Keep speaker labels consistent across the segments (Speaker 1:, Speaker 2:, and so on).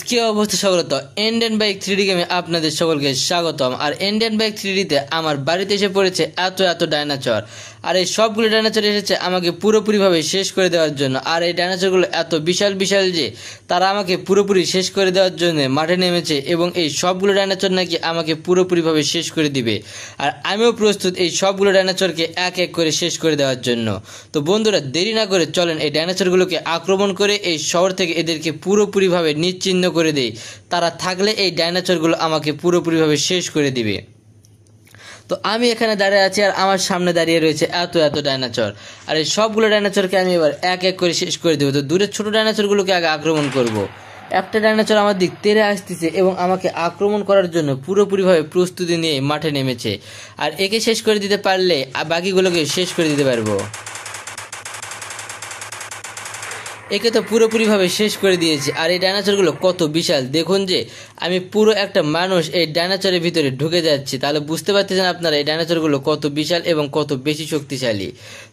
Speaker 1: কি অবস্থা স্বাগত ইন্ডিয়ান বাইক 3D গেমে আপনাদের সকলকে স্বাগতম। আর ইন্ডিয়ান বাইক 3D তে আমার বাড়িতে এসে পড়েছে এত ডাইনোসর। আর এই সবগুলো ডাইনোসর এসেছে আমাকে পুরোপুরিভাবে শেষ করে দেওয়ার জন্য। আর এই ডাইনোসরগুলো এত বিশাল যে তারা আমাকে পুরোপুরি শেষ করে দেওয়ার জন্য মাঠে নেমেছে এবং এই সবগুলো ডাইনোসর নাকি আমাকে পুরোপুরিভাবে শেষ করে দিবে। আর আমিও প্রস্তুত এই সবগুলো ডাইনোসরকে এক এক করে শেষ করে দেওয়ার জন্য। তো বন্ধুরা, দেরি না করে চলেন এই ডাইনোসরগুলোকে আক্রমণ করে এই শহর থেকে এদেরকে পুরোপুরিভাবে নিশ্চিহ্ন করে দেই। তারা থাকলে এই ডাইনোসরগুলো আমাকে পুরোপুরিভাবে শেষ করে দিবে। তো আমি এখানে দাঁড়িয়ে আছি আর আমার সামনে দাঁড়িয়ে রয়েছে এত ডাইনোসর। আর এই সবগুলো ডাইনোসরকে আমি এবার এক এক করে শেষ করে দেবো। তো দূরের ছোট ডাইনোসরগুলোকে আগে আক্রমণ করব। একটা ডাইনোসর আমার দিক তেড়ে আসতেছে এবং আমাকে আক্রমণ করার জন্য পুরোপুরিভাবে প্রস্তুতি নিয়ে মাঠে নেমেছে। আর একে শেষ করে দিতে পারলে বাকিগুলোকে শেষ করে দিতে পারবো। একে তো পুরোপুরিভাবে শেষ করে দিয়েছি। আর এই ডাইনোসরগুলো কত বিশাল দেখুন, যে আমি পুরো একটা মানুষ এই ডাইনোসরের ভিতরে ঢুকে যাচ্ছি। তাহলে বুঝতে পারতেছেন আপনারা এই ডাইনোসরগুলো কত বিশাল এবং কত বেশি শক্তিশালী।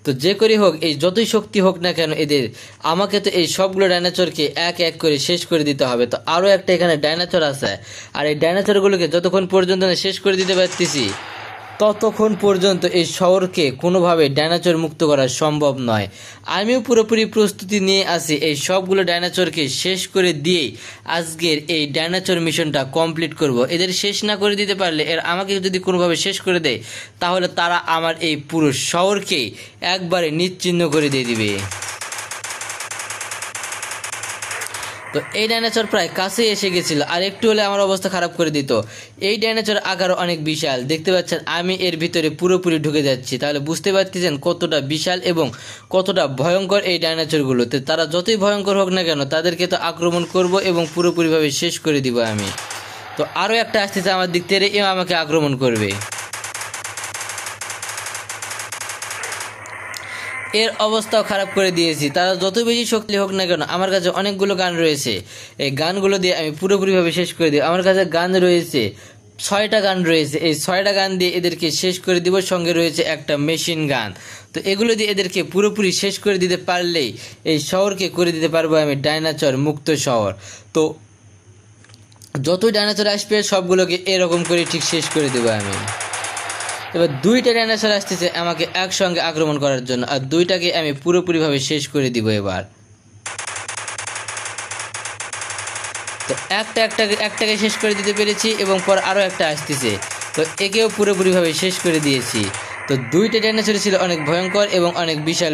Speaker 1: তো যে করে হোক, এই যতই শক্তি হোক না কেন এদের, আমাকে তো এই সবগুলো ডাইনোসরকে এক এক করে শেষ করে দিতে হবে। তো আরও একটা এখানে ডাইনোসর আছে। আর এই ডাইনোসরগুলোকে যতক্ষণ পর্যন্ত শেষ করে দিতে পারতেছি ততক্ষণ পর্যন্ত এই শহরকে কোনোভাবে ডাইনোসর মুক্ত করা সম্ভব নয়। আমিও পুরোপুরি প্রস্তুতি নিয়ে আসি এই সবগুলো ডাইনোসরকে শেষ করে দিয়েই আজকের এই ডাইনোসর মিশনটা কমপ্লিট করব। এদের শেষ না করে দিতে পারলে, আমাকে যদি কোনোভাবে শেষ করে দেয়, তাহলে তারা আমার এই পুরো শহরকেই একবারে নিশ্চিহ্ন করে দিয়ে দিবে। তো এই ডাইনোসর প্রায় কাছে এসে গেছিল, আর একটু হলে আমার অবস্থা খারাপ করে দিত। এই ডাইনোসর আকারও অনেক বিশাল, দেখতে পাচ্ছেন আমি এর ভিতরে পুরোপুরি ঢুকে যাচ্ছি। তাহলে বুঝতে পারতেছেন কতটা বিশাল এবং কতটা ভয়ঙ্কর এই ডাইনোসরগুলোতে। তারা যতই ভয়ঙ্কর হোক না কেন, তাদেরকে তো আক্রমণ করব এবং পুরোপুরিভাবে শেষ করে দিব আমি। তো আরও একটা আসতেছে আমার দিক থেকে, এও আমাকে আক্রমণ করবে। এর অবস্থাও খারাপ করে দিয়েছি। তারা যত বেশি শক্তি হোক না কেন, আমার কাছে অনেকগুলো গান রয়েছে। এই গানগুলো দিয়ে আমি পুরোপুরিভাবে শেষ করে দিই। আমার কাছে গান রয়েছে 6টা গান রয়েছে। এই 6টা গান দিয়ে এদেরকে শেষ করে দিব। সঙ্গে রয়েছে একটা মেশিন গান। তো এগুলো দিয়ে এদেরকে পুরোপুরি শেষ করে দিতে পারলেই এই শহরকে করে দিতে পারবো আমি ডাইনোসর মুক্ত শহর। তো যতই ডাইনোসর আসবে সবগুলোকে এরকম করে ঠিক শেষ করে দেবো আমি। এবার 2টা ডাইনোসর আসতেছে আমাকে একসঙ্গে আক্রমণ করার জন্য, আর 2টাকে আমি পুরোপুরিভাবে শেষ করে দিব এবার। তো একটাকে শেষ করে দিতে পেরেছি এবং পর আরও একটা আসতেছে। তো একেও পুরোপুরিভাবে শেষ করে দিয়েছি। তো 2টা ডাইনোসর ছিল অনেক ভয়ঙ্কর এবং অনেক বিশাল।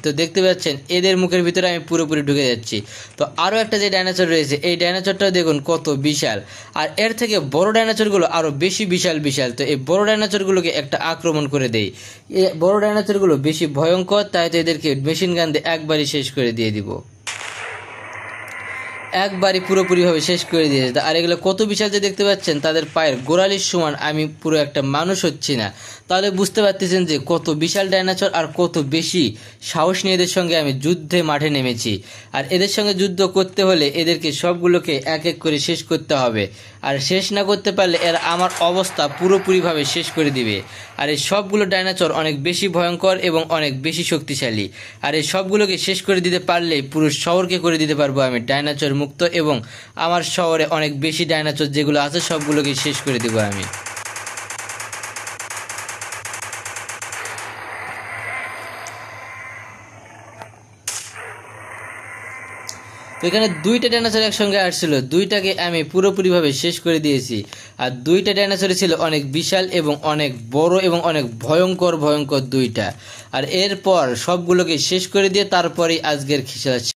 Speaker 1: তো দেখতে পাচ্ছেন এদের মুখের ভিতরে আমি পুরোপুরি ঢুকে যাচ্ছি। তো আরও একটা যে ডাইনোসর রয়েছে, এই ডাইনোসরটাও দেখুন কত বিশাল। আর এর থেকে বড় ডাইনোসরগুলো আরও বেশি বিশাল। তো এই বড় ডাইনোসরগুলোকে একটা আক্রমণ করে দেই। এই বড় ডাইনোসরগুলো বেশি ভয়ঙ্কর, তাই তো এদেরকে মেশিন গান দিয়ে একবারই শেষ করে দিয়ে দিব। একবারই পুরোপুরিভাবে শেষ করে দিয়েছে। আর এগুলো কত বিশাল যে দেখতে পাচ্ছেন, তাদের পায়ের গোড়ালির সমান আমি পুরো একটা মানুষ হচ্ছি না। তাহলে বুঝতে পারতেছেন যে কত বিশাল ডাইনোসর আর কত বেশি সাহস নিয়ে এদের সঙ্গে আমি যুদ্ধে মাঠে নেমেছি। আর এদের সঙ্গে যুদ্ধ করতে হলে এদেরকে সবগুলোকে এক এক করে শেষ করতে হবে। আর শেষ না করতে পারলে এরা আমার অবস্থা পুরোপুরিভাবে শেষ করে দিবে। আর এই সবগুলো ডাইনোসর অনেক বেশি ভয়ঙ্কর এবং অনেক বেশি শক্তিশালী। আর এই সবগুলোকে শেষ করে দিতে পারলেই পুরো শহরকে করে দিতে পারবো আমি ডাইনোসর মুক্ত, এবং আমার শহরে অনেক বেশি ডাইনোসর যেগুলো আছে সবগুলোকে শেষ করে দেবো আমি। তো এখানে 2টা ডাইনোসর একসঙ্গে আসছিল, 2টাকে আমি পুরোপুরিভাবে শেষ করে দিয়েছি। আর 2টা ডাইনোসর ছিল অনেক বিশাল এবং অনেক বড় এবং অনেক ভয়ঙ্কর 2টা। আর এরপর সবগুলোকে শেষ করে দিয়ে তারপরেই আজকের খেলা